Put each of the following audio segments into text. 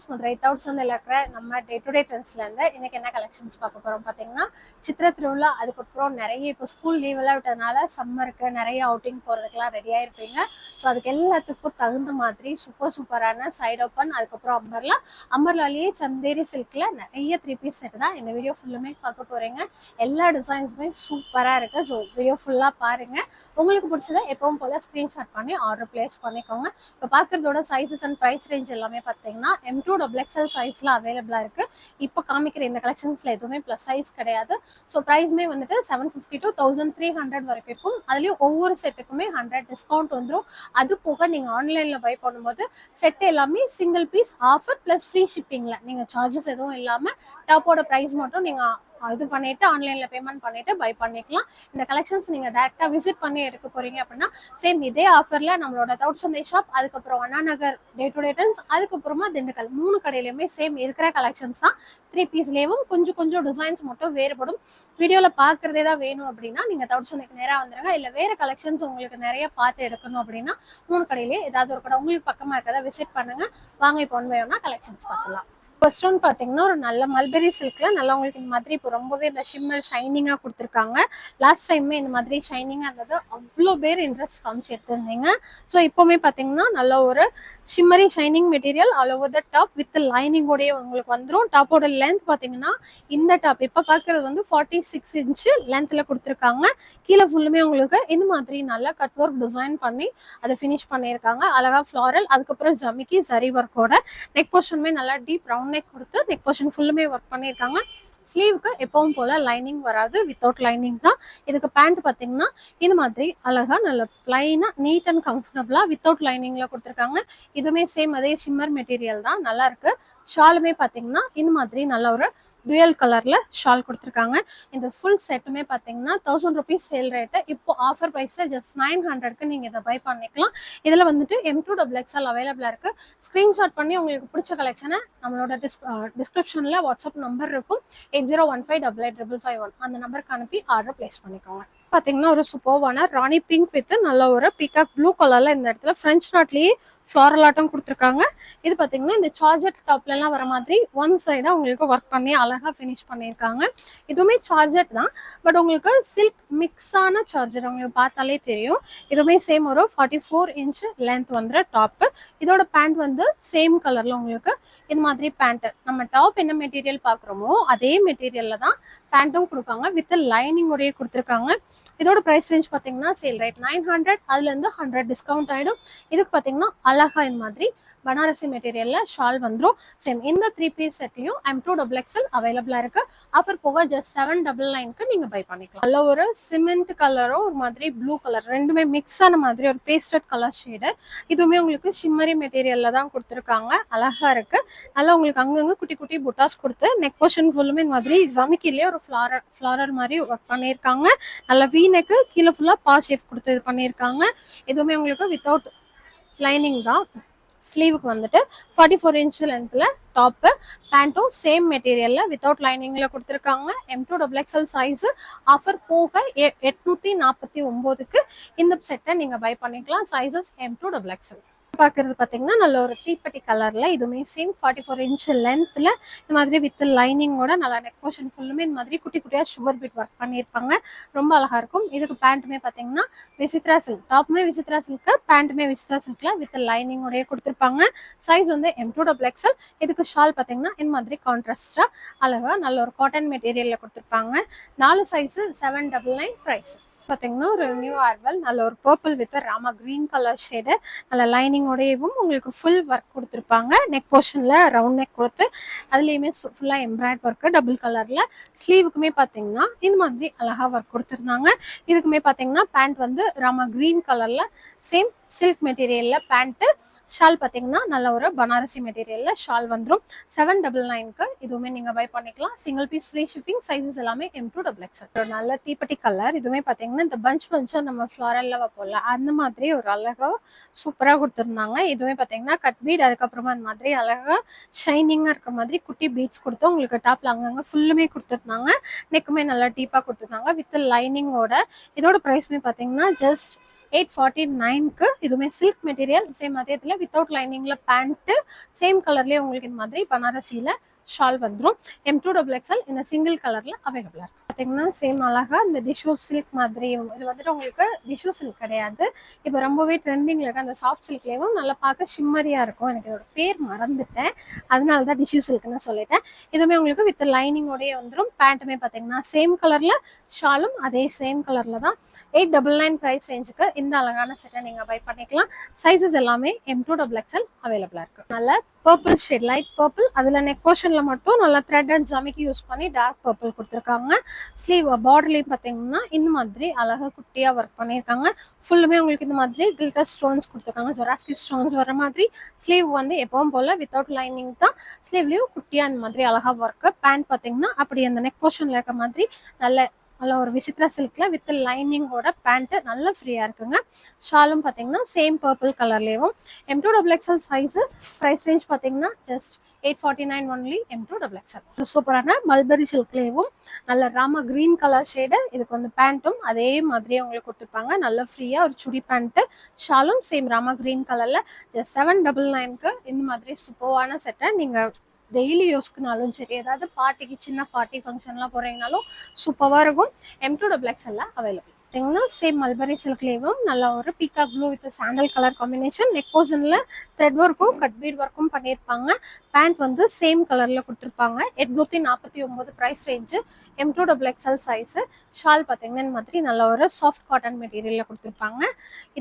மதுரை தவுட் சந்தையில் இருக்கிற நம்ம டே டு டே ட்ரெண்ட்ஸ்லேருந்து இன்னைக்கு என்ன கலெக்ஷன்ஸ் பார்க்க போகிறோம் பார்த்தீங்கன்னா, சித்திரை திருவிழா அதுக்கப்புறம் நிறைய இப்போ ஸ்கூல் லீவ் எல்லாம் விட்டதுனால சம்மருக்கு நிறைய அவுட்டிங் போகிறதுக்கெல்லாம் ரெடியாக இருப்பீங்க. ஸோ அதுக்கு எல்லாத்துக்கும் தகுந்த மாதிரி சூப்பரான சைட் ஓப்பன் அதுக்கப்புறம் அம்பர்லாலேயே சந்தேரி சில்கில் நிறைய 3 பீஸ் செட் தான் இந்த வீடியோ ஃபுல்லுமே பார்க்க போகிறீங்க. எல்லா டிசைன்ஸுமே சூப்பராக இருக்குது. ஸோ வீடியோ ஃபுல்லாக பாருங்கள். உங்களுக்கு பிடிச்சதை எப்பவும் போல் ஸ்க்ரீன்ஷாட் பண்ணி ஆர்டர் பிளேஸ் பண்ணிக்கோங்க. இப்போ பார்க்குறதோட சைஸஸ் அண்ட் ப்ரைஸ் ரேஞ்ச் எல்லாமே பார்த்தீங்கன்னா M2XL சைஸ்ல அவைலபிளா இருக்கு. இப்போ காமிக்கிற இந்த கலெக்ஷன்ஸ்ல எதுவுமே பிளஸ் சைஸ் கிடையாது. ஸோ ப்ரைஸ்மே வந்துட்டு 750 to 1300 வரைக்கும் இருக்கும். அதுலயும் ஒவ்வொரு செட்டுக்குமே 100 டிஸ்கவுண்ட் வந்துடும். அது போக நீங்க ஆன்லைன்ல பை பண்ணும்போது செட் எல்லாமே single piece offer plus free ஷிப்பிங்ல நீங்க சார்ஜஸ் எதுவும் இல்லாம டாப்போட ப்ரைஸ் மட்டும் நீங்க இது பண்ணிட்டு ஆன்லைன்ல பேமெண்ட் பண்ணிட்டு பை பண்ணிக்கலாம். இந்த கலெக்ஷன்ஸ் நீங்க டைரக்டா விசிட் பண்ணி எடுக்க போறீங்க அப்படின்னா சேம் இதே ஆஃபர்ல நம்மளோட தவுட் சந்தை ஷாப் அதுக்கப்புறம் Anna Nagar day to day trends அதுக்கப்புறமா திண்டுக்கல் 3 கடையிலுமே சேம் இருக்கிற கலெக்ஷன்ஸ் தான். 3 பீஸ்லேயும் கொஞ்சம் டிசைன்ஸ் மட்டும் வேறுபடும். வீடியோல பாக்குறதே தான் வேணும் அப்படின்னா நீங்க தவுட் சந்தைக்கு நேரா வந்துருங்க. இல்ல வேற கலெக்ஷன்ஸ் உங்களுக்கு நிறைய பார்த்து எடுக்கணும் அப்படின்னா 3 கடையிலே ஏதாவது ஒரு கடை உங்களுக்கு பக்கமா இருக்கதை விசிட் பண்ணுங்க. வாங்க இப்போ ஒன் பை ஒன்னா கலெக்ஷன்ஸ் பார்க்கலாம். ஃபர்ஸ்ட் ஒன் பார்த்தீங்கன்னா ஒரு நல்ல மல்பெரி சில்க்ல நல்லா உங்களுக்கு இந்த மாதிரி இப்போ ரொம்பவே இந்த ஷிம்மர் ஷைனிங்காக கொடுத்துருக்காங்க. லாஸ்ட் டைமே இந்த மாதிரி ஷைனிங்காக இருந்தது, அவ்வளோ பேர் இன்ட்ரெஸ்ட் காமிச்சு எடுத்துருந்தீங்க. ஸோ இப்போவுமே பார்த்தீங்கன்னா நல்ல ஒரு shimmery shining material all over the top with லைனிங்கோடய உங்களுக்கு வந்துடும். டாப்போட லென்த் பார்த்தீங்கன்னா இந்த டாப் இப்போ பார்க்குறது வந்து 46 இன்ச்சு லென்த்தில் கொடுத்துருக்காங்க. கீழே ஃபுல்லுமே உங்களுக்கு இந்த மாதிரி நல்லா கட் ஒர்க் டிசைன் பண்ணி அதை ஃபினிஷ் பண்ணியிருக்காங்க. அழகா ஃப்ளாரல் அதுக்கப்புறம் ஜமிக்கி சரி ஒர்க்கோட நெக் போர்ஷனுமே நல்லா டீப் ரவுண்ட் நெக் கொடுத்து நெக் போர்ஷன் ஃபுல்லுமே ஒர்க் பண்ணியிருக்காங்க. ஸ்லீவுக்கு எப்பவும் போல லைனிங் வராது, வித்தவுட் லைனிங் தான். இதுக்கு பேண்ட் பார்த்தீங்கன்னா இந்த மாதிரி அழகா நல்ல பிளைனா நீட் அண்ட் கம்ஃபர்டபுளா வித்தவுட் லைனிங்ல கொடுத்துருக்காங்க. இதுவுமே சேம் அதே ஷிம்மர் மெட்டீரியல் தான், நல்லா இருக்கு. ஷாலுமே பார்த்தீங்கன்னா இந்த மாதிரி நல்ல ஒரு டுயல் கலர்ல ஷால் கொடுத்துருக்காங்க. இந்த ஃபுல் செட்டுமே பார்த்தீங்கன்னா 1000 ருபீஸ் சேல் ரேட்டு. இப்போ ஆஃபர் ப்ரைஸில் ஜஸ்ட் 900க்கு நீங்கள் இதை பை பண்ணிக்கலாம். இதில் வந்துட்டு M2XL அவைலபிளாக இருக்கு. ஸ்க்ரீன்ஷாட் பண்ணி உங்களுக்கு பிடிச்ச கலெக்ஷனை நம்மளோட டிஸ்கிரிப்ஷனில் வாட்ஸ்அப் நம்பர் இருக்கும் 8015885551 அந்த நம்பருக்கு அனுப்பி ஆர்டர் பிளேஸ் பண்ணிக்கோங்க. பார்த்தீங்கன்னா ஒரு சூப்பர்வான ராணி பிங்க் வித் நல்ல ஒரு பிகாக் ப்ளூ கலர்ல இந்த இடத்துல ஃப்ரெஞ்ச் நாட்லேயே ஃப்ளாரல் ஆட்டம் கொடுத்துருக்காங்க. இது பார்த்தீங்கன்னா இந்த சார்ஜர் டாப்லலாம் வர மாதிரி ஒன் சைடாக உங்களுக்கு ஒர்க் பண்ணி அழகாக ஃபினிஷ் பண்ணியிருக்காங்க. இதுவுமே சார்ஜர் தான், பட் உங்களுக்கு சில்க் மிக்ஸான சார்ஜர் உங்களுக்கு பார்த்தாலே தெரியும். இதுவுமே சேம் ஒரு 44 இன்ச்சு லென்த் வந்துற டாப்பு. இதோட பேண்ட் வந்து சேம் கலரில் உங்களுக்கு இது மாதிரி பேண்ட்டு நம்ம டாப் என்ன மெட்டீரியல் பார்க்குறோமோ அதே மெட்டீரியலில் தான் பேண்ட்டும் கொடுக்காங்க. வித் லைனிங்கோடய கொடுத்துருக்காங்க. இதோட ப்ரைஸ் ரேஞ்ச் பார்த்தீங்கன்னா சேல் ரேட் 900, அதுலேருந்து 100 டிஸ்கவுண்ட் ஆகிடும். இதுக்கு பார்த்தீங்கன்னா அழகா இந்த மாதிரி பனாரசி மெட்டீரியல்ல ஷால் வந்துடும். சேம் இந்த 3 பீஸ் செட்லையும் M2XL அவைலபிளா இருக்கு. ஆஃபர் போக ஜஸ்ட் 799க்கு நீங்க பை பண்ணிக்கலாம். நல்ல ஒரு சிமெண்ட் கலரும் ஒரு மாதிரி ப்ளூ கலர் ரெண்டுமே மிக்ஸ் ஆன மாதிரி ஒரு பேஸ்டட் கலர் ஷேடு. இதுவுமே உங்களுக்கு ஷிம்மரி மெட்டீரியல்ல தான் கொடுத்துருக்காங்க. அழகா இருக்கு. நல்லா உங்களுக்கு அங்கங்க குட்டி குட்டி புட்டாஸ் கொடுத்து நெக் போர்ஷன் ஃபுல்லுமே இந்த மாதிரி ஜமிக்கிலேயே ஒரு ஃப்ளாரல் மாதிரி ஒர்க் பண்ணியிருக்காங்க. நல்ல வி நெக்கு கீழே ஃபுல்லா பா ஷேப் கொடுத்து இது பண்ணியிருக்காங்க. இதுவுமே உங்களுக்கு வித்தவுட் லைனிங் தான். ஸ்லீவுக்கு வந்துட்டு 44 இன்ச்சு லென்த்தில் டாப்பு பேண்ட்டும் சேம் மெட்டீரியலில் வித்தவுட் லைனிங்கில் கொடுத்துருக்காங்க. M2XL சைஸு ஆஃபர் போக 849க்கு இந்த செட்டை நீங்கள் பை பண்ணிக்கலாம். Sizes M2XL. பார்க்குறது பார்த்தீங்கன்னா நல்ல ஒரு தீப்பெட்டி கலரில் இதுவுமே சேம் 44 இன்ச்சு லென்த்தில் இந்த மாதிரி வித் லைனிங்கோட நல்லா நெக் போர்ஷன் ஃபுல்லுமே இந்த மாதிரி குட்டி குட்டியாக சுகர் பீட் ஒர்க் பண்ணியிருப்பாங்க. ரொம்ப அழகாக இருக்கும். இதுக்கு பேண்ட்டுமே பார்த்தீங்கன்னா விசித்ரா சில்க், டாப்புமே விசித்ரா சில்க்கு, பேண்ட்டுமே விசித்ரா சில்கில் வித் லைனிங்கோடய கொடுத்துருப்பாங்க. சைஸ் வந்து M2XL. இதுக்கு ஷால் பார்த்தீங்கன்னா இந்த மாதிரி கான்ட்ராஸ்டாக அழகாக நல்ல ஒரு காட்டன் மெட்டீரியலில் கொடுத்துருப்பாங்க. 4 சைஸு 799 ப்ரைஸ். பார்த்தீங்கன்னா ஒரு நியூ ஆர்வல் நல்ல ஒரு purple with Rama green colour shade நல்ல லைனிங்கோடையவும் உங்களுக்கு ஃபுல் ஒர்க் கொடுத்துருப்பாங்க. நெக் போர்ஷனில் ரவுண்ட் நெக் கொடுத்து அதுலேயுமே ஃபுல்லாக எம்ப்ராய்ட் ஒர்க்கு டபுள் கலரில். ஸ்லீவுக்குமே பார்த்தீங்கன்னா இந்த மாதிரி அழகாக ஒர்க் கொடுத்துருந்தாங்க. இதுக்குமே பார்த்தீங்கன்னா பேண்ட் வந்து ராமா கிரீன் கலரில் சேம் சில்க் மெட்டீரியலில் பேண்ட்டு. ஷால் பார்த்தீங்கன்னா நல்ல ஒரு பனாரசி மெட்டீரியலில் ஷால் வந்துடும். 799க்கு இதுவுமே நீங்கள் பை பண்ணிக்கலாம். Single piece free shipping. Sizes எல்லாமே M2XL. ஒரு நல்ல தீப்பெட்டி கலர். இதுவுமே பார்த்தீங்கன்னா இந்த பஞ்சாக நம்ம ஃப்ளாரலில் வைப்போம்ல அந்த மாதிரி ஒரு அழகாக சூப்பராக கொடுத்துருந்தாங்க. இதுவுமே பார்த்தீங்கன்னா கட் பீட் அதுக்கப்புறமா அந்த மாதிரி அழகாக ஷைனிங்காக இருக்கிற மாதிரி குட்டி பீட்ஸ் கொடுத்து உங்களுக்கு டாப்பில் அங்கங்கே ஃபுல்லுமே கொடுத்துருந்தாங்க. நெக்குமே நல்லா டீப்பாக கொடுத்துருந்தாங்க வித் லைனிங்கோட. இதோட ப்ரைஸ்மே பார்த்தீங்கன்னா ஜஸ்ட் 849க்கு இதுவுமே சில்க் மெட்டீரியல். சேம் அதே இதில் வித்தவுட் லைனிங்ல பேண்ட்டு சேம் கலர்லேயே உங்களுக்கு இந்த மாதிரி பனாரசியில் ஷால் வந்துடும். M2XXL இந்த சிங்கிள் கலரில் அவைலபிளாக இருக்குது. பார்த்தீங்கன்னா சேம் அழகா இந்த டிஷ்யூ சில்க் மாதிரி. இது வந்துட்டு உங்களுக்கு டிஷ்யூ சில்க் கிடையாது, இப்போ ரொம்பவே ட்ரெண்டிங்கில் இருக்க அந்த சாஃப்ட் சில்க்லேயும் நல்லா பார்க்க ஷிம்மரியாக இருக்கும். எனக்கு இதோட பேர் மறந்துட்டேன், அதனால தான் டிஷ்யூ சில்க்னு சொல்லிட்டேன். இதுவுமே உங்களுக்கு வித் லைனிங்கோடய வந்துடும். பேண்ட்டுமே பார்த்தீங்கன்னா சேம் கலரில், ஷாலும் அதே சேம் கலரில் தான். 899 ப்ரைஸ் ரேஞ்சுக்கு இந்த அழகான செட்டை நீங்கள் பை பண்ணிக்கலாம். சைஸஸ் எல்லாமே M2XXL அவைலபிளாக இருக்குது. நல்ல பர்பிள் ஷேட், லைட் பர்பிள். அதில் நெக் போர்ஷனில் மட்டும் நல்லா த்ரெட் அண்ட் ஜமிக்கி யூஸ் பண்ணி டார்க் பர்பிள் கொடுத்துருக்காங்க. ஸ்லீவ் பார்டர்லேயும் பார்த்தீங்கன்னா இந்த மாதிரி அழகாக குட்டியாக ஒர்க் பண்ணியிருக்காங்க. ஃபுல்லுமே உங்களுக்கு இந்த மாதிரி கில்டர் ஸ்டோன்ஸ் கொடுத்துருக்காங்க, ஜொராஸ்கி ஸ்டோன்ஸ் வர மாதிரி. ஸ்லீவ் வந்து எப்பவும் போல் வித்தவுட் லைனிங் தான். ஸ்லீவ்லேயும் குட்டியாக இந்த மாதிரி அழகாக ஒர்க்கு. பேண்ட் பார்த்தீங்கன்னா அப்படி அந்த நெக் போர்ஷனில் இருக்க மாதிரி நல்ல ஒரு விசித்ரா சில்க்ல வித் லைனிங்கோட பேண்ட் நல்ல ஃப்ரீயா இருக்குங்க. ஷாலும் பார்த்தீங்கன்னா சேம் பர்பிள் கலர்லேயும். M2XXL size. ப்ரைஸ் ரேஞ்ச் பார்த்தீங்கன்னா ஜஸ்ட் 849 ஒன்லி M2XXL. சூப்பரான மல்பரி சில்க்லேயும் நல்ல ராமா கிரீன் கலர் ஷேடு. இதுக்கு வந்து பேண்ட்டும் அதே மாதிரியே உங்களுக்கு கொடுத்துருப்பாங்க. நல்ல ஃப்ரீயா ஒரு சுடி பேண்ட்டு. ஷாலும் சேம் ராமா கிரீன் கலர்ல ஜஸ்ட் 799க்கு இந்த மாதிரி சூப்பரான செட்டை நீங்கள் டெய்லி யூஸ்க்குனாலும் சரி, ஏதாவது பார்ட்டிக்கு சின்ன பார்ட்டி ஃபங்க்ஷன்லாம் போகிறீங்கனாலும் சூப்பராக இருக்கும். M2XXL available. பார்த்தீங்கன்னா சேம் மல்பரி சில்க்லேயும் நல்ல ஒரு peacock blue with sandal colour combination. Neck போர்ஷனில் த்ரெட் ஒர்க்கும் கட் பீட் ஒர்க்கும் பண்ணியிருப்பாங்க. பேண்ட் வந்து சேம் கலரில் கொடுத்துருப்பாங்க. 849 price range. M2XXL size. Shawl பார்த்தீங்கன்னா இந்த மாதிரி நல்ல ஒரு சாஃப்ட் காட்டன் மெட்டீரியலில் கொடுத்துருப்பாங்க.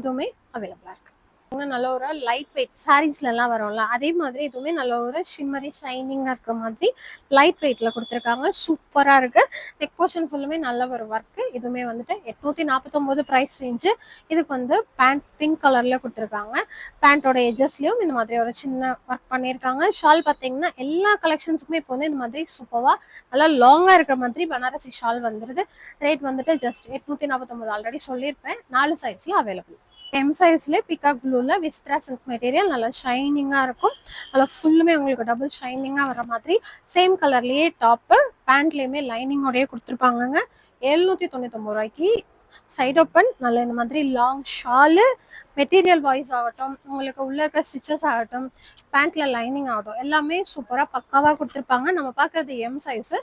இதுவுமே அவைலபிளாக இருக்குது. நல்ல ஒரு லைட் வெயிட் சாரீஸ்லாம் வரும்ல, அதே மாதிரி இதுவுமே நல்ல ஒரு ஷிம்மரி ஷைனிங்காக இருக்கிற மாதிரி லைட் வெயிட்ல கொடுத்துருக்காங்க. சூப்பராக இருக்கு. நெக் போர்ஷன் ஃபுல்லுமே நல்ல ஒரு ஒர்க்கு. இதுவுமே வந்துட்டு 849 ப்ரைஸ் ரேஞ்சு. இதுக்கு வந்து பேண்ட் பிங்க் கலர்ல கொடுத்துருக்காங்க. பேண்டோட எஜஸ்லயும் இந்த மாதிரி ஒரு சின்ன ஒர்க் பண்ணியிருக்காங்க. ஷால் பார்த்தீங்கன்னா எல்லா கலெக்ஷன்ஸுக்குமே இப்போ வந்து இந்த மாதிரி சூப்பராக நல்லா லாங்காக இருக்கிற மாதிரி பனாரசி ஷால் வந்துடுது. ரேட் வந்துட்டு ஜஸ்ட் 849. ஆல்ரெடி சொல்லியிருப்பேன். 4 சைஸ்ல அவைலபிள். M சைஸ்ல பிகாக் ப்ளூல விசித்ரா சில்க் மெட்டீரியல் நல்லா ஷைனிங்கா இருக்கும். நல்லா ஃபுல்லுமே உங்களுக்கு டபுள் ஷைனிங்கா வர மாதிரி சேம் கலர்லயே டாப்பு, பேண்ட்லயுமே லைனிங்கோடய கொடுத்துருப்பாங்கங்க. 799 ரூபாய்க்கு. சைட் ஓப்பன் நல்ல இந்த மாதிரி லாங் ஷாலு. மெட்டீரியல் வாய்ஸ் ஆகட்டும், உங்களுக்கு உள்ள இருக்கிற ஸ்டிச்சஸ் ஆகட்டும், பேண்ட்ல லைனிங் ஆகட்டும், எல்லாமே சூப்பராக பக்காவாக கொடுத்துருப்பாங்க. நம்ம பார்க்கறது M சைஸு.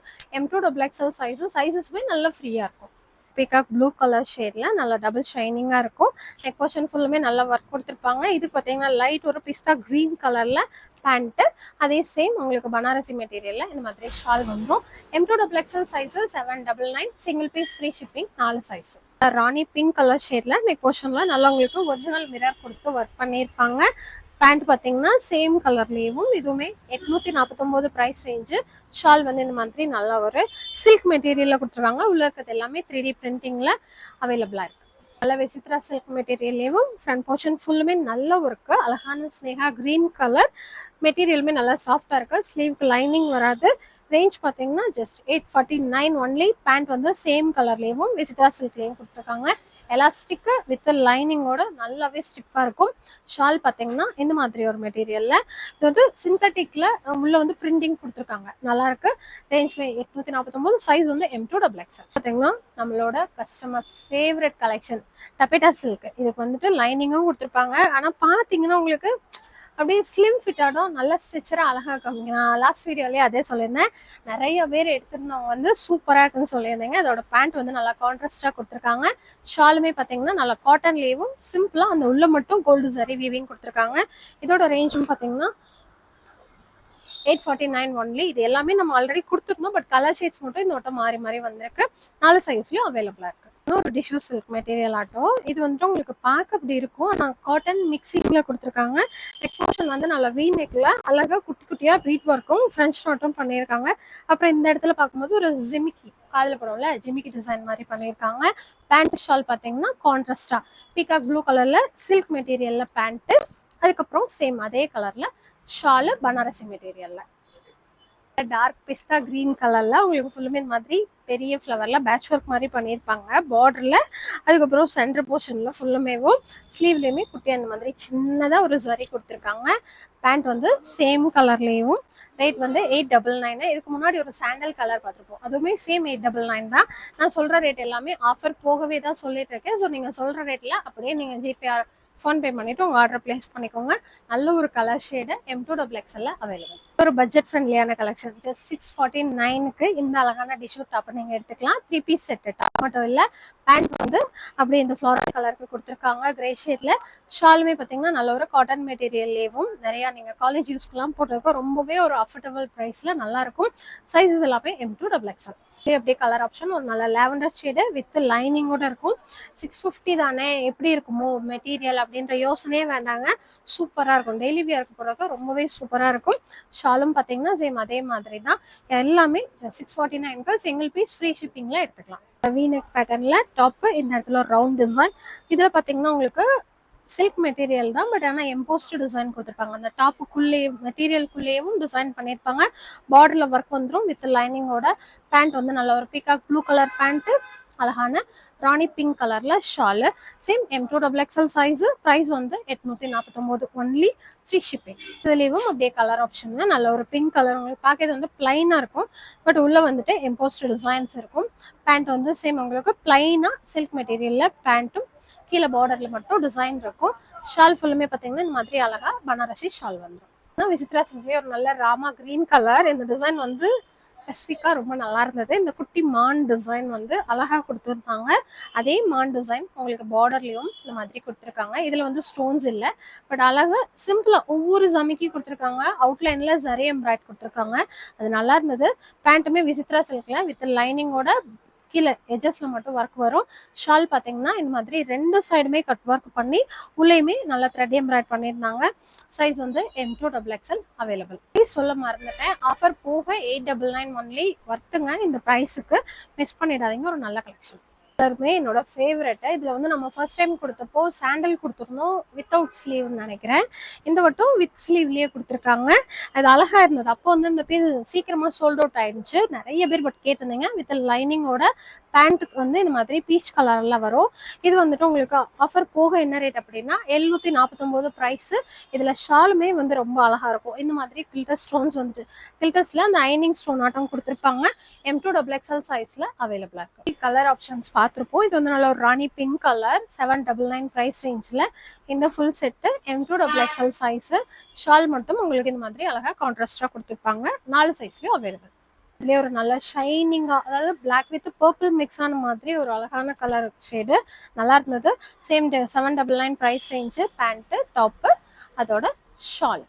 M2XXL size. சைஸஸ்மே நல்லா ஃப்ரீயாக இருக்கும். பீகாக் ப்ளூ கலர் ஷேட்ல நல்லா டபுள் ஷைனிங்கா இருக்கும். நெக் போர்ஷன் ஃபுல்லுமே நல்லா ஒர்க் கொடுத்துருப்பாங்க. இது பார்த்தீங்கன்னா லைட் ஒரு பிஸ்தா கிரீன் கலர்ல பேண்ட்டு. அதே சேம் உங்களுக்கு பனாரசி மெட்டீரியல்ல இந்த மாதிரி ஷால் வந்துடும். M2XXL size 799. Single piece free shipping. 4 size. Rani pink colour ஷேட்ல நெக் போர்ஷன்ல நல்லா உங்களுக்கு ஒரிஜினல் மிரர் கொடுத்து ஒர்க் பண்ணியிருப்பாங்க. பேண்ட் பார்த்தீங்கன்னா சேம் கலர்லேயும். இதுவுமே 849 ப்ரைஸ் ரேஞ்சு. ஷால் வந்து இந்த மாதிரி நல்லா ஒரு சில்க் மெட்டீரியலில் கொடுத்துருக்காங்க. உள்ள இருக்கிறது எல்லாமே 3D பிரிண்டிங்கில் அவைலபிளாக இருக்குது. நல்ல விசித்ரா சில்க் மெட்டீரியல்லையும் ஃப்ரண்ட் போர்ஷன் ஃபுல்லுமே நல்ல ஒர்க்கு. அழகான ஸ்னேகா கிரீன் கலர் மெட்டீரியலுமே நல்லா சாஃப்டாக இருக்குது. ஸ்லீவ்க்கு லைனிங் வராது. ரேஞ்ச் பார்த்தீங்கன்னா ஜஸ்ட் 849 ஒன்லி. பேண்ட் வந்து சேம் கலர்லேயும் விசித்ரா சில்க்லேயும் கொடுத்துருக்காங்க. எலாஸ்டிக்கு வித் லைனிங்கோட நல்லாவே ஸ்டிஃபாக இருக்கும். ஷால் பார்த்தீங்கன்னா இந்த மாதிரி ஒரு மெட்டீரியலில். இது வந்து சிந்தட்டிக்கில் உள்ள வந்து பிரிண்டிங் கொடுத்துருக்காங்க. நல்லாயிருக்கு. ரேஞ்ச் 849. சைஸ் வந்து M2XXL. பார்த்தீங்கன்னா நம்மளோட கஸ்டமர் ஃபேவரட் கலெக்ஷன் டபேட்டா சில்க். இதுக்கு வந்துட்டு லைனிங்கும் கொடுத்துருப்பாங்க. ஆனால் பார்த்தீங்கன்னா உங்களுக்கு அப்படியே ஸ்லிம் ஃபிட்டாடும் நல்ல ஸ்ட்ரெச்சராக அழகாக காமிங்க. நான் லாஸ்ட் வீடியோலேயே அதே சொல்லியிருந்தேன். நிறைய பேர் எடுத்துருந்தவங்க வந்து சூப்பராக இருக்குன்னு சொல்லியிருந்தீங்க. அதோட பேண்ட் வந்து நல்லா கான்ட்ராஸ்டாக கொடுத்துருக்காங்க. ஷாலுமே பார்த்தீங்கன்னா நல்லா காட்டன்லேயும் சிம்பிளாக அந்த உள்ள மட்டும் கோல்டு சரி வீவிங் கொடுத்துருக்காங்க. இதோட ரேஞ்சும் பார்த்தீங்கன்னா 849 ஒன்லி. இது எல்லாமே நம்ம ஆல்ரெடி கொடுத்துருந்தோம். பட் கலர் ஷேட்ஸ் மட்டும் இந்த வட்டம் மாறி மாறி வந்திருக்கு. 4 சைஸ்லையும் அவைலபிளாக இருக்குது. ஒரு டிஷ்யூ சில்க் மெட்டீரியல் ஆட்டம். இது வந்துட்டு உங்களுக்கு பார்க்க அப்படி இருக்கும், ஆனால் காட்டன் மிக்சிங்கில் கொடுத்துருக்காங்க. நெக் போர்ஷன் வந்து நல்லா வீ நெக்கில் அழகாக குட்டி குட்டியாக பீட் ஒர்க்கும் ஃப்ரெஞ்ச் நாட்டும் பண்ணியிருக்காங்க. அப்புறம் இந்த இடத்துல பார்க்கும்போது ஒரு ஜிமிக்கி காதில் படம்ல ஜிமிக்கி டிசைன் மாதிரி பண்ணியிருக்காங்க. பேண்ட் ஷால் பார்த்தீங்கன்னா கான்ட்ராஸ்டாக பீகாக் ப்ளூ கலரில் சில்க் மெட்டீரியலில் பேண்ட்டு. அதுக்கப்புறம் சேம் அதே கலரில் ஷாலு பனாரசி மெட்டீரியலில். டார்க் பிஸ்தா கிரீன் கலர்ல உங்களுக்கு ஃபுல்லுமே இந்த மாதிரி பெரிய ஃப்ளவர்ல பேட்ச் ஒர்க் மாதிரி பண்ணியிருப்பாங்க பார்டர்ல. அதுக்கப்புறம் சென்டர் போர்ஷன்ல ஃபுல்லுமேவும் ஸ்லீவ்லயுமே குட்டி அந்த மாதிரி சின்னதா ஒரு சரி கொடுத்துருக்காங்க. பேண்ட் வந்து சேம் கலர்லயும். ரேட் வந்து 899. இதுக்கு முன்னாடி ஒரு சாண்டல் கலர் பார்த்துருப்போம், அதுவுமே சேம் 899 தான். நான் சொல்ற ரேட் எல்லாமே ஆஃபர் போகவே தான் சொல்லிட்டு இருக்கேன். ஸோ நீங்க சொல்ற ரேட்ல அப்படியே நீங்க ஜிபே ஃபோன்பே பண்ணிட்டு உங்க ஆர்டர் பிளேஸ் பண்ணிக்கோங்க. நல்ல ஒரு கலர் ஷேடு M2XL அவைலபிள். ஒரு பட்ஜெட் ஃப்ரெண்ட்லியான கலெக்ஷன். ஜஸ்ட் 649க்கு இந்த அழகான டிஷ்யூ டாப் நீங்க எடுத்துக்கலாம். 3 பீஸ் செட் டாப் மட்டும் இல்ல, பேண்ட் வந்து அப்படியே இந்த ஃப்ளோரல் கலருக்கு கொடுத்துருக்காங்க கிரே ஷேட்ல. ஷாலுமே பார்த்தீங்கன்னா நல்ல ஒரு காட்டன் மெட்டீரியல்லேயும் நிறைய நீங்க காலேஜ் யூஸ்க்குலாம் போட்டிருக்கோம். ரொம்பவே ஒரு அஃபோர்டபுள் ப்ரைஸ்ல நல்லா இருக்கும். சைஸஸ் எல்லாமே M2XL. அப்படியே கலர் ஆப்ஷன் ஒரு நல்ல லாவெண்டர் ஷேடு வித் லைனிங்கோட இருக்கும். 650 தானே எப்படி இருக்குமோ மெட்டீரியல் அப்படின்ற யோசனையே வேண்டாங்க. சூப்பரா இருக்கும். டெய்லி வியருக்கு போடுறதுக்கு ரொம்பவே சூப்பரா இருக்கும். ஷாலும் பார்த்தீங்கன்னா சேம் அதே மாதிரி தான். எல்லாமே 649க்கு சிங்கிள் பீஸ் ஃப்ரீ ஷிப்பிங்ல எடுத்துக்கலாம். வீநெக் பேட்டர்ன்ல டாப் இந்த இடத்துல ஒரு ரவுண்ட் டிசைன். இதுல பார்த்தீங்கன்னா உங்களுக்கு சில்க் மெட்டீரியல் தான், பட் ஆனால் எம்போஸ்ட் டிசைன் கொடுத்துருப்பாங்க. அந்த டாப்புக்குள்ளே மெட்டீரியலுக்குள்ளேயும் டிசைன் பண்ணியிருப்பாங்க. பார்டர்ல ஒர்க் வந்துடும் வித் லைனிங்கோட. பேண்ட் வந்து நல்ல ஒரு பீகாக் ப்ளூ கலர் பேண்ட்டு, அழகான ராணி பிங்க் கலர்ல Shalu. Same M2XL size. Price வந்து 849 ஒன்லி, ஃப்ரீ ஷிப்பிங். இதுலேயும் அப்படியே கலர் ஆப்ஷன் நல்ல ஒரு பிங்க் கலர். உங்களுக்கு பார்க்கறது வந்து பிளைனா இருக்கும், பட் உள்ள வந்துட்டு எம்போஸ்ட் டிசைன்ஸ் இருக்கும். பேண்ட் வந்து சேம் உங்களுக்கு பிளைனா சில்க் மெட்டீரியல்ல பேண்ட்டும், கீழே பார்டர்ல மட்டும் டிசைன் இருக்கும். ஷால் ஃபுல்லுமே பார்த்தீங்கன்னா இந்த மாதிரி அழகா பனாரசி ஷால் வந்துடும். விசித்ரா சில்க்லேயே ஒரு நல்ல ராமா கிரீன் கலர். இந்த டிசைன் வந்து ஸ்பெசிஃபிக்காக ரொம்ப நல்லா இருந்தது. இந்த குட்டி மான் டிசைன் வந்து அழகா கொடுத்துருந்தாங்க. அதே மான் டிசைன் உங்களுக்கு பார்டர்லயும் இந்த மாதிரி கொடுத்துருக்காங்க. இதுல வந்து ஸ்டோன்ஸ் இல்லை, பட் அழகா சிம்பிளா ஒவ்வொரு ஜமிக்கி கொடுத்துருக்காங்க. அவுட்லைன்ல ஜரி எம்ப்ராய்ட் கொடுத்துருக்காங்க. அது நல்லா இருந்தது. பேண்ட்டுமே விசித்ரா சில்க்ல வித் லைனிங்கோட கீழே எஜஸ்ல மட்டும் ஒர்க் வரும். ஷால் பார்த்தீங்கன்னா இந்த மாதிரி ரெண்டு சைடுமே கட் ஒர்க் பண்ணி உள்ளேயுமே நல்லா த்ரெட் எம்ப்ராய்ட் பண்ணியிருந்தாங்க. சைஸ் வந்து M2XL அவைலபிள். சொல்ல மறந்துட்டேன், ஆஃபர் போக 899 ஒன்லி வர்த்துங்க. இந்த ப்ரைஸுக்கு மிஸ் பண்ணிடாதீங்க. ஒரு நல்ல கலெக்ஷன். எல்லாருமே என்னோட ஃபேவரெட். இதுல வந்து நம்ம ஃபர்ஸ்ட் டைம் கொடுத்தப்போ சாண்டல் கொடுத்துருந்தோம் வித்தவுட் ஸ்லீவ்னு நினைக்கிறேன். இந்த மட்டும் வித் ஸ்லீவ்லயே கொடுத்துருக்காங்க. அது அழகா இருந்தது. அப்போ வந்து இந்த பீஸ் சீக்கிரமா சோல்ட் அவுட் ஆயிடுச்சு. நிறைய பேர் பட் கேட்டிருந்தீங்க. வித் லைனிங்கோட பேண்ட்டுக்கு வந்து இந்த மாதிரி பீச் கலர்ல வரும். இது வந்துட்டு உங்களுக்கு ஆஃபர் போக என்ன ரேட் அப்படின்னா 749 ப்ரைஸ். இதுல ஷாலுமே வந்து ரொம்ப அழகா இருக்கும். இந்த மாதிரி கில்டர் ஸ்டோன்ஸ் வந்துட்டு கில்டர்ஸ்ல அந்த ஐனிங் ஸ்டோன் ஆட்டம் கொடுத்துருப்பாங்க. M2XL சைஸ்ல அவைலபிளா இருக்கு. கலர் ஆப்ஷன்ஸ் பார்த்துருப்போம். இது வந்து நல்ல ஒரு ராணி பிங்க் கலர். 799 ப்ரைஸ் ரேஞ்சில் இந்த full set M2XL size. Shawl மட்டும் உங்களுக்கு இந்த மாதிரி அழகா கான்ட்ராஸ்டா கொடுத்துருப்பாங்க. 4 சைஸ்லயும் அவைலபிள். இதுலேயே ஒரு நல்ல ஷைனிங்கா, அதாவது பிளாக் வித் பர்பிள் மிக்ஸ் ஆன மாதிரி ஒரு அழகான கலர் ஷேடு நல்லா இருந்தது. Same 799 price range. Pant top அதோட ஷால்.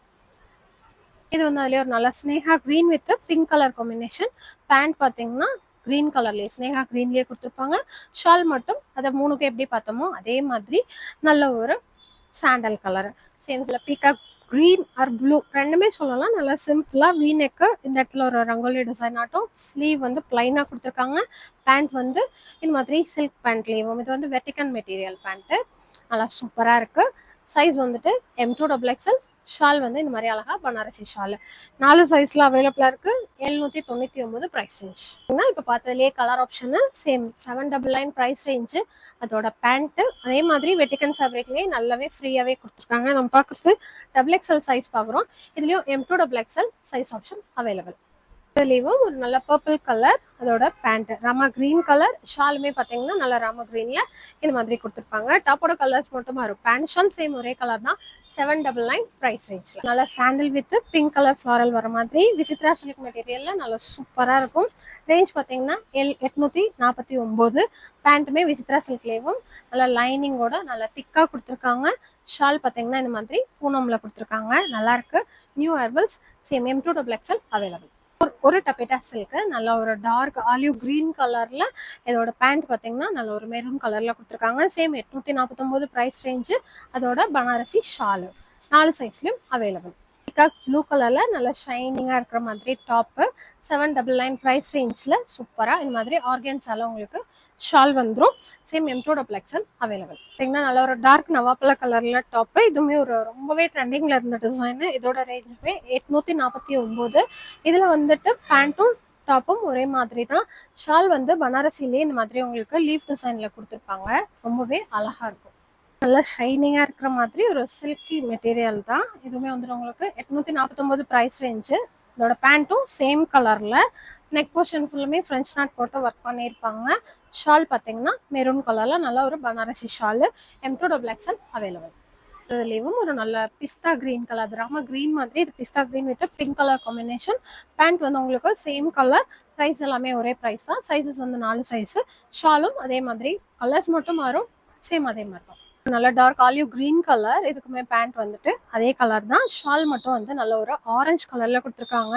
இது வந்து அதுலேயே ஒரு நல்ல ஸ்னேகா green with pink colour combination. Pant பார்த்தீங்கன்னா கிரீன் கலர்லேயே ஸ்னேகா கிரீன்லேயே கொடுத்துருப்பாங்க. ஷால் மட்டும் அதை 3க்கு எப்படி பார்த்தோமோ அதே மாதிரி நல்ல ஒரு சாண்டல் கலர். சேம்ஸ்ல பீகாக் கிரீன் ஆர் ப்ளூ ரெண்டுமே சொல்லலாம். நல்லா சிம்பிளா வீநெக்கு. இந்த இடத்துல ஒரு ரங்கோலி டிசைன் ஆட்டும். ஸ்லீவ் வந்து பிளைனா கொடுத்துருக்காங்க. பேண்ட் வந்து இந்த மாதிரி சில்க் பேண்ட்லேயும். இது வந்து வெர்டிகன் மெட்டீரியல் பேண்ட்டு. நல்லா சூப்பரா இருக்கு. சைஸ் வந்துட்டு M2XL. ஷால் வந்து இந்த மாதிரி அழகா பனாரசி ஷால். 4 சைஸ்ல அவைலபிளா இருக்கு. 799 ப்ரைஸ் ரேஞ்ச். இப்போ பார்த்ததுலேயே colour option same 799 price range. அதோட பேண்ட்டு அதே மாதிரி வெட்டிகன் ஃபேப்ரிக்லேயே நல்லாவே ஃப்ரீயாகவே கொடுத்துருக்காங்க. நம்ம பார்க்குறது XXL சைஸ் பார்க்குறோம். இதுலேயும் M2XL சைஸ் ஆப்ஷன் அவைலபிள். இதுலேயும் ஒரு நல்ல பர்பிள் கலர். அதோட பேண்ட் ராமா கிரீன் கலர். ஷாலுமே பார்த்தீங்கன்னா நல்ல ராமா கிரீன்ல இந்த மாதிரி கொடுத்துருப்பாங்க. டாப்போட கலர்ஸ் மட்டும் வரும். பேண்ட் ஷால் சேம் ஒரே கலர் தான். 799 ப்ரைஸ் ரேஞ்ச்ல. நல்ல சாண்டில் வித் பிங்க் கலர் ஃப்ளாரல் வர மாதிரி விசித்ரா சில்க் மெட்டீரியல்ல நல்லா சூப்பரா இருக்கும். ரேஞ்ச் பார்த்தீங்கன்னா 849. பேண்ட்டுமே விசித்ரா சில்க்லேயும் நல்லா லைனிங்கோட நல்லா திக்கா கொடுத்துருக்காங்க. ஷால் பார்த்தீங்கன்னா இந்த மாதிரி பூனம்ல கொடுத்துருக்காங்க. நல்லா இருக்கு. New herbals. Same M2XL available. ஒரு டபேட்டா சில்க் நல்ல ஒரு டார்க் ஆலிவ் கிரீன் கலர்ல. இதோட பேண்ட் பார்த்தீங்கன்னா நல்ல ஒரு மெரூன் கலர்ல கொடுத்துருக்காங்க. Same 849 price range. அதோட பனாரசி ஷாலு 4 சைஸ்லயும் அவைலபிள். பிகாக் ப்ளூ கலர்ல நல்லா ஷைனிங்கா இருக்கிற மாதிரி டாப்பு 799 பிரைஸ் ரேஞ்ச்ல சூப்பரா இந்த மாதிரி ஆர்கன்ஸால உங்களுக்கு ஷால் வந்துடும். Same M2XL available. பார்த்தீங்கன்னா நல்ல ஒரு டார்க் நவாப்பழ கலர்ல டாப்பு. இதுவுமே ஒரு ரொம்பவே ட்ரெண்டிங்ல இருந்த டிசைன். இதோட ரேஞ்சுமே 849. இதுல வந்துட்டு பேண்ட்டும் டாப்பும் ஒரே மாதிரி தான். ஷால் வந்து பனாரசிலே இந்த மாதிரி உங்களுக்கு லீஃப் டிசைன்ல கொடுத்துருப்பாங்க. ரொம்பவே அழகா இருக்கும். நல்லா ஷைனிங்கா இருக்கிற மாதிரி ஒரு சில்கி மெட்டீரியல் தான். இதுவுமே வந்துட்டு உங்களுக்கு 849 பிரைஸ் ரேஞ்சு. இதோட பேண்ட்டும் சேம் கலர்ல, நெக் போர்ஷன் ஃபுல்லுமே ஃப்ரெஞ்ச் நாட் போட்டு ஒர்க் பண்ணியிருப்பாங்க. ஷால் பார்த்தீங்கன்னா மெரூன் கலர்ல நல்ல ஒரு பனாரசி ஷால். M2XL available. இதுலேயும் ஒரு நல்ல பிஸ்தா கிரீன் கலர், ராம கிரீன் மாதிரி இது பிஸ்தா green with pink colour combination. Pant வந்து உங்களுக்கு சேம் கலர். ப்ரைஸ் எல்லாமே ஒரே ப்ரைஸ் தான். சைஸஸ் வந்து 4 சைஸ். ஷாலும் அதே மாதிரி, கலர்ஸ் மட்டும் மாறும், சேம் அதே மாதிரி தான். நல்ல டார்க் ஆலிவ் கிரீன் கலர். இதுக்குமே பேண்ட் வந்துட்டு அதே கலர் தான். ஷால் மட்டும் வந்து நல்ல ஒரு ஆரஞ்சு கலர்ல கொடுத்துருக்காங்க.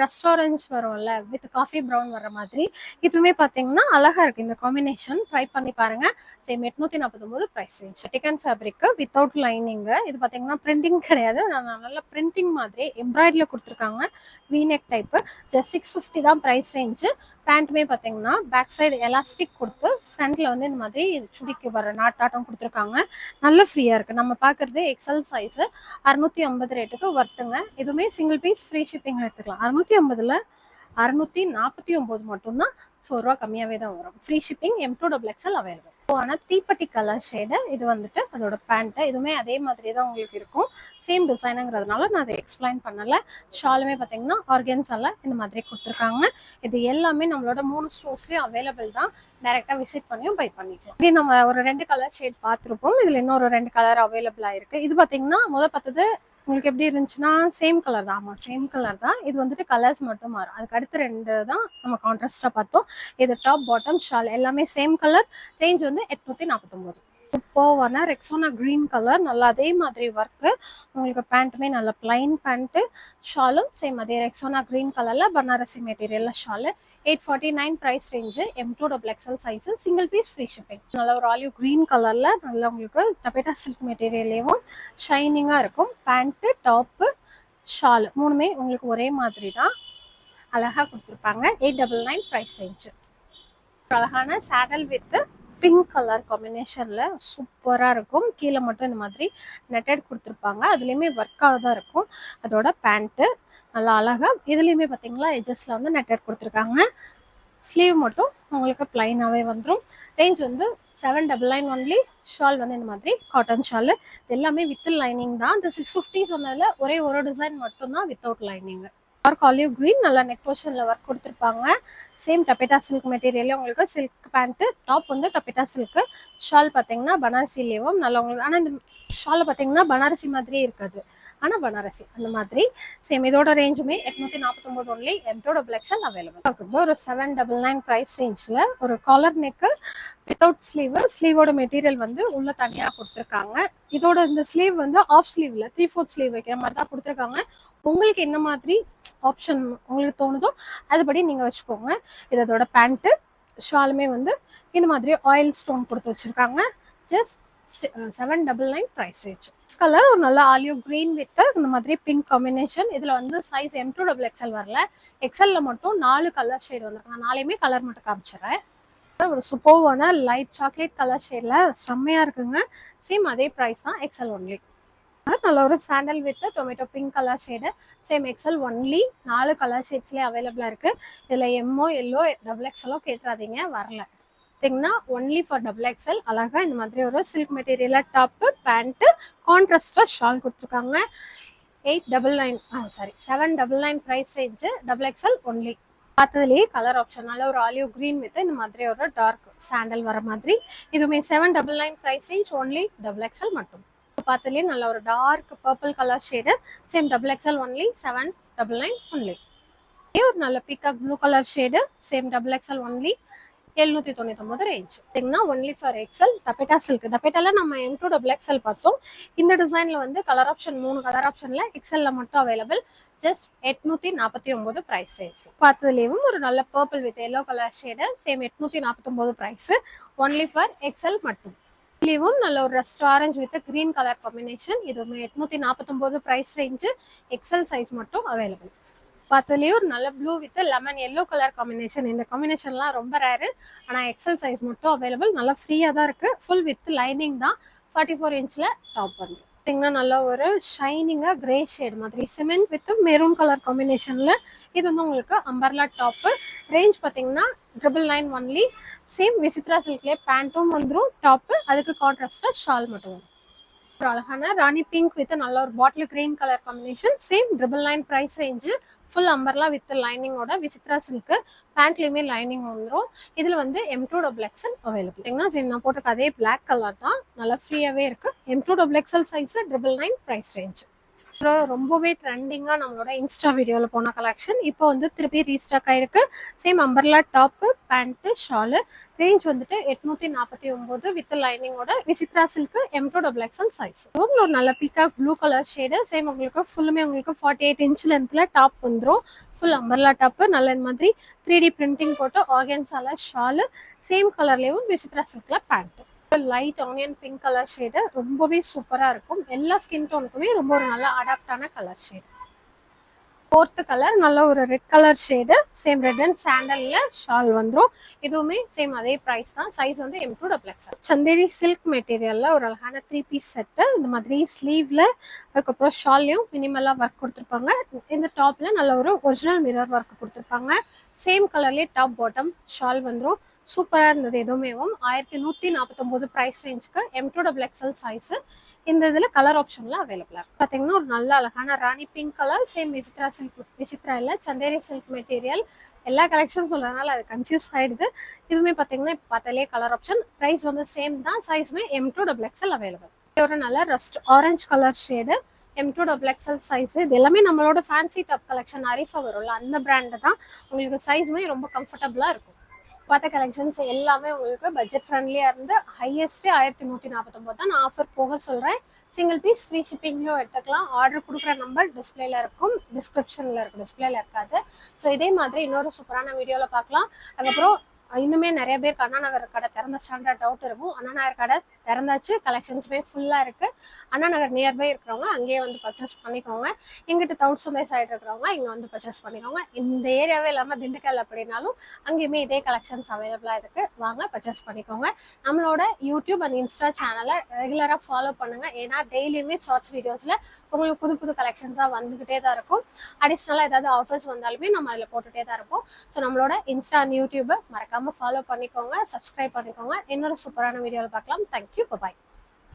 ரெஸ்டாரண்ட்ஸ் வரும்ல வித் காஃபி ப்ரௌன் வர மாதிரி. இதுவுமே பார்த்தீங்கன்னா அழகா இருக்கு இந்த காம்பினேஷன். ட்ரை பண்ணி பாருங்க. Same 849 price range. டிகன் ஃபேப்ரிக் வித்தவுட் லைனிங். இது பார்த்தீங்கன்னா பிரிண்டிங் கிடையாது, நல்ல பிரிண்டிங் மாதிரி எம்ப்ராய்டரியில் கொடுத்துருக்காங்க. V-neck type. ஜஸ்ட் 650 தான் பிரைஸ் ரேஞ்சு. பேண்ட்டுமே பார்த்தீங்கன்னா பேக் சைடு எலாஸ்டிக் கொடுத்து ஃப்ரண்ட்ல வந்து இந்த மாதிரி சுடிக்கு வர நாட்டாட்டம் கொடுத்துருக்காங்க. நல்ல ஃப்ரீயா இருக்கு. நம்ம பாக்குறது எக்ஸல் சைஸ். 650 ரேட்டுக்கு வர்த்துங்க. இதுவுமே சிங்கிள் பீஸ் ஃப்ரீ ஷிப்பிங் எடுத்துக்கலாம். 650ல 649 மட்டும்தான். ஸோ ரூபா கம்மியாவே தான் வரும். Free shipping. M2XL available. ஆனால் தீப்பெட்டி கலர் ஷேடு. இது வந்துட்டு அதோட பேண்ட்டு. இதுவுமே அதே மாதிரி தான் உங்களுக்கு இருக்கும். சேம் டிசைனுங்கிறதுனால நான் அதை எக்ஸ்பிளைன் பண்ணலை. ஷாலுமே பார்த்தீங்கன்னா ஆர்கன்ஸால இந்த மாதிரி கொடுத்துருக்காங்க. இது எல்லாமே நம்மளோட 3 ஸ்டோர்ஸ்லேயும் அவைலபிள் தான். டைரெக்டாக விசிட் பண்ணியும் பை பண்ணிக்கலாம். இது நம்ம ஒரு 2 கலர் ஷேட் பார்த்துருப்போம். இதில் இன்னொரு 2 கலர் அவைலபிளாக இருக்குது. இது பார்த்தீங்கன்னா பார்த்தது உங்களுக்கு எப்படி இருந்துச்சுன்னா சேம் கலர் தான். ஆமாம், சேம் கலர் தான். இது வந்துட்டு கலர்ஸ் மட்டும் மாறும். அதுக்கு அடுத்து 2 தான் நம்ம கான்ட்ராஸ்டாக பார்த்தோம். இது டாப் பாட்டம் ஷால் எல்லாமே சேம் கலர். ரேஞ்ச் வந்து 849. சூப்பர்வான ரெக்ஸோனா கிரீன் கலர். நல்லா அதே மாதிரி ஒர்க்கு. உங்களுக்கு பேண்ட்டுமே நல்ல பிளைன் பேண்ட்டு. ஷாலும் சேம் அதே ரெக்ஸோனா கிரீன் கலர்ல பனாரசி மெட்டீரியல்ல shawl. 849 price range. M2XL size. Single piece free shipping. நல்ல ஒரு ஆலிவ் கிரீன் கலர்ல நல்லா உங்களுக்கு டபேட்டா சில்க் மெட்டீரியல்லையும் ஷைனிங்கா இருக்கும். பேண்ட்டு டாப்பு ஷால் மூணுமே உங்களுக்கு ஒரே மாதிரி தான் அழகா கொடுத்துருப்பாங்க. 899 பிரைஸ் ரேஞ்சு. அழகான சாடல் வித் பிங்க் கலர் காம்பினேஷன்ல சூப்பரா இருக்கும். கீழே மட்டும் இந்த மாதிரி நெட்டட் கொடுத்துருப்பாங்க. அதுலயுமே ஒர்க்காக தான் இருக்கும். அதோட பேண்ட்டு நல்லா அழகா. இதுலயுமே பாத்தீங்களா எஜஸ்ல வந்து நெட்டட் கொடுத்துருக்காங்க. ஸ்லீவ் மட்டும் உங்களுக்கு பிளைனாவே வந்துடும். ரேஞ்ச் வந்து 799 ஒன்லி. ஷால் வந்து இந்த மாதிரி காட்டன் ஷால். இது எல்லாமே வித் லைனிங் தான். இந்த 650 சொன்னதுல ஒரே ஒரு டிசைன் மட்டும் தான் without lining. Dark olive green. நல்லா நெக் போர்ஷன்ல ஒர்க் கொடுத்துருப்பாங்க. Same taffeta silk material. உங்களுக்கு சில்க் பேண்ட். டாப் வந்து டபேட்டா சில்க். ஷால் பார்த்தீங்கன்னா பனாரசி லேவும் நல்லா உங்களுக்கு. ஆனால் இந்த ஷால் பார்த்தீங்கன்னா பனாரசி மாதிரியே இருக்காது, ஆனால் பனாரசி அந்த மாதிரி. சேம் இதோட ரேஞ்சுமே 849 ஒன்லி. M2XL available. ஒரு 799 பிரைஸ் ரேஞ்சில் ஒரு காலர் நெக்கு வித்தவுட் ஸ்லீவ். ஸ்லீவோட மெட்டீரியல் வந்து உள்ள தனியாக கொடுத்துருக்காங்க. இதோட இந்த ஸ்லீவ் வந்து ஆஃப் ஸ்லீவ்ல 3/4 ஸ்லீவ் வைக்கிற மாதிரி தான் கொடுத்துருக்காங்க. உங்களுக்கு என்ன மாதிரி ஆப்ஷன் உங்களுக்கு தோணுதோ அதுபடி நீங்க வச்சுக்கோங்க. இதோட பேண்ட். ஷாலுமே வந்து இந்த மாதிரி ஆயில் ஸ்டோன் கொடுத்து வச்சிருக்காங்க. Just 799 price range. கலர் ஒரு நல்ல ஆலிவ் கிரீன் வித் இந்த மாதிரி பிங்க் காம்பினேஷன். இதுல வந்து சைஸ் M2XL வரல. எக்ஸல்ல மட்டும் 4 கலர் ஷேட் வந்திருக்கு. நான் 4மே கலர் மட்டும் காமிச்சிடுறேன். ஒரு சூப்பர்வான லைட் சாக்லேட் கலர் ஷேட்ல செம்மையா இருக்குங்க. சேம் அதே பிரைஸ் தான். XL only. நல்ல ஒரு sandal with tomato pink colour shade. Same XL only. 4 colour ஷேட்ஸ்லேயே அவைலபிளாக இருக்குது. இதில் எம்மோ எல்லோ XXLோ கேட்டுறாதீங்க, வரல. பார்த்தீங்கன்னா ஒன்லி ஃபார் XXL. அழகாக இந்த மாதிரி ஒரு சில்க் மெட்டீரியலாக டாப்பு பேண்ட்டு கான்ட்ராஸ்டாக ஷால் கொடுத்துருக்காங்க. 799 ப்ரைஸ் ரேஞ்சு. XXL only. பார்த்ததுலேயே கலர் ஆப்ஷன் நல்ல ஒரு ஆலிவ் கிரீன் வித் இந்த மாதிரி ஒரு டார்க் சாண்டல் வர மாதிரி. இதுவுமே 799 ப்ரைஸ் ரேஞ்ச். ஒன்லி XXL மட்டும். பார்த்ததுலேயே நல்ல ஒரு dark purple colour shade. Same XXL only. 799 only. ஒரு நல்ல peacock blue colour shade. Same XXL only. 799 range. பார்த்தீங்கன்னா only for XL. Dupatta silk. டபேட்டால நம்ம M2XL பார்த்தோம். இந்த டிசைன்ல வந்து கலர் ஆப்ஷன் 3 கலர் ஆப்ஷன்ல எக்ஸல்ல மட்டும் அவைலபிள். Just 849 price range. பார்த்ததுலேயும் ஒரு நல்ல purple with yellow colour shade. Same 849 price. Only for XL மட்டும். லீவும் நல்ல ஒரு rust orange with green colour combination. இதுவுமே 849 பிரைஸ் ரேஞ்சு. எக்ஸல் சைஸ் மட்டும் அவைலபிள். பார்த்ததுலேயே ஒரு நல்ல blue with lemon yellow colour combination. இந்த காம்பினேஷன்லாம் ரொம்ப ரேரு. ஆனால் எக்ஸல் சைஸ் மட்டும் அவைலபிள். நல்லா ஃப்ரீயாக தான் இருக்குது. ஃபுல் வித் லைனிங் தான். 44 இன்ச்சில் டாப் வந்து பார்த்தீங்கன்னா நல்ல ஒரு ஷைனிங்காக கிரே ஷேட் மாதிரி சிமெண்ட் வித் மெரூன் கலர் காம்பினேஷனில். இது வந்து உங்களுக்கு அம்பர்லா டாப்பு. ரேஞ்ச் பார்த்தீங்கன்னா 999 ஒன்லி. சேம் விசித்ரா சில்க்லேயே பேண்ட்டும் வந்துடும். டாப்பு அதுக்கு கான்ட்ராஸ்டாக ஷால் மட்டும் வரும். ஒரு அழகான ராணி பிங்க் வித் நல்ல ஒரு bottle green colour combination. Same 999 price range. Full umbrella with லைனிங்கோட விசித்ரா சில்க்கு. பேண்ட்லேயுமே லைனிங் வந்துடும். இதில் வந்து M2XL அவைலபிள். பார்த்தீங்கன்னா சரி நான் போட்டிருக்க அதே பிளாக் கலர் தான். நல்லா ஃப்ரீயாகவே இருக்குது. M2XL size 999 price range. ரொம்பவே ட்ரெண்டிங்காக நம்மளோட இன்ஸ்டா வீடியோவில் போன கலெக்ஷன் இப்போ வந்து திருப்பி ரீஸ்டாக் ஆயிருக்கு. Same umbrella top pant shawl. Range வந்துட்டு 849 வித் லைனிங்கோட விசித்ரா சில்க்கு M2XL சைஸ். உங்களுக்கு ஒரு நல்ல peacock blue colour shade. Same உங்களுக்கு ஃபுல்லுமே உங்களுக்கு 48 இன்ச் லென்த்தில் டாப் வந்துடும். Full umbrella top. நல்ல இந்த மாதிரி 3D பிரிண்டிங் போட்டு ஆர்கன்ஸால ஷாலு. சேம் கலர்லேயும் விசித்ரா சில்கில் pant. Light onion pink colour shade. ரொம்பவே சூப்பராக இருக்கும். எல்லா ஸ்கின் டோனுக்குமே ரொம்ப ஒரு நல்ல அடாப்டான கலர் ஷேடு. ஃபோர்த்து கலர் நல்ல ஒரு red colour shade. Same red and சாண்டல்ல ஷால் வந்துடும். இதுவுமே சேம் அதே ப்ரைஸ் தான். சைஸ் வந்து M2XL. சந்தேரி சில்க் மெட்டீரியல்ல ஒரு அழகான 3 பீஸ் செட்டு. இந்த மாதிரி ஸ்லீவ்ல அதுக்கப்புறம் ஷால்லையும் மினிமலாக ஒர்க் கொடுத்துருப்பாங்க. இந்த டாப்ல நல்ல ஒரு ஒரிஜினல் மிரர் ஒர்க் கொடுத்துருப்பாங்க. சேம் கலர்லேயே டாப் பாட்டம் ஷால் வந்துடும். சூப்பராக இருந்தது. எதுவுமே 1149 ப்ரைஸ் ரேஞ்சுக்கு M2XL சைஸு. இந்த இதில் கலர் ஆப்ஷனில் அவைலபிளாக இருக்குது. பார்த்தீங்கன்னா ஒரு நல்ல அழகான rani pink colour. Same Vichitra silk. Vichitra இல்லை சந்தேரி சில்க் மெட்டீரியல். எல்லா கலெக்ஷன் சொல்கிறதுனால அது கன்ஃபியூஸ் ஆகிடுது. இதுவுமே பார்த்தீங்கன்னா இப்போ பார்த்தாலே கலர் ஆப்ஷன். ப்ரைஸ் வந்து சேம் தான். சைஸுமே M2XL அவைலபிள். ஒரு நல்ல rust orange colour shade. M2XL size. இது எல்லாமே நம்மளோட ஃபேன்சி டாப் கலெக்ஷன் அரிஃபா வரும்ல அந்த பிராண்டு தான். உங்களுக்கு சைஸுமே ரொம்ப கம்ஃபர்டபுளாக இருக்கும். பார்த்த கலெக்ஷன்ஸ் எல்லாமே உங்களுக்கு பட்ஜெட் ஃப்ரெண்ட்லியாக இருந்து ஹையஸ்ட்டு 1149 தான். நான் ஆஃபர் போக சொல்கிறேன். சிங்கிள் பீஸ் ஃப்ரீ ஷிப்பிங்லையும் எடுத்துக்கலாம். ஆர்டர் கொடுக்குற நம்பர் டிஸ்பிளேல இருக்கும். டிஸ்கிரிப்ஷனில் இருக்கும். டிஸ்பிளேல இருக்காது. ஸோ இதே மாதிரி இன்னொரு சூப்பரான வீடியோவில் பார்க்கலாம். அதுக்கப்புறம் இன்னுமே நிறைய பேருக்கு அண்ணா நகர் கடை திறந்துச்சான்ற டவுட் இருக்கும். அண்ணா நகர் கடை திறந்தாச்சு. கலெக்ஷன்ஸுமே ஃபுல்லாக இருக்குது. அண்ணா நகர் நியர்பை இருக்கிறவங்க அங்கேயே வந்து பர்ச்சேஸ் பண்ணிக்கோங்க. எங்கிட்ட தவுட் சந்தை சைடு இருக்கிறவங்க இங்கே வந்து பர்ச்சேஸ் பண்ணிக்கோங்க. இந்த ஏரியாவே இல்லாமல் திண்டுக்கல் அப்படின்னாலும் அங்கேயுமே இதே கலெக்ஷன்ஸ் அவைலபிளாக இருக்குது. வாங்க பர்ச்சேஸ் பண்ணிக்கோங்க. நம்மளோட யூடியூப் அண்ட் இன்ஸ்டா சேனலை ரெகுலராக ஃபாலோ பண்ணுங்கள். ஏன்னா டெய்லியுமே ஷார்ட்ஸ் வீடியோஸில் உங்களுக்கு புது புது கலெக்ஷன்ஸாக வந்துக்கிட்டே தான் இருக்கும். அடிஷ்னலாக ஏதாவது ஆஃபர்ஸ் வந்தாலுமே நம்ம அதில் போட்டுகிட்டே தான் இருப்போம். ஸோ நம்மளோட இன்ஸ்டா அண்ட் யூடியூபை மறக்காமல் ஃபாலோ பண்ணிக்கோங்க. சப்ஸ்கிரைப் பண்ணிக்கோங்க. இன்னொரு சூப்பரான வீடியோவில் பார்க்கலாம். தேங்க்யூ. பாய்.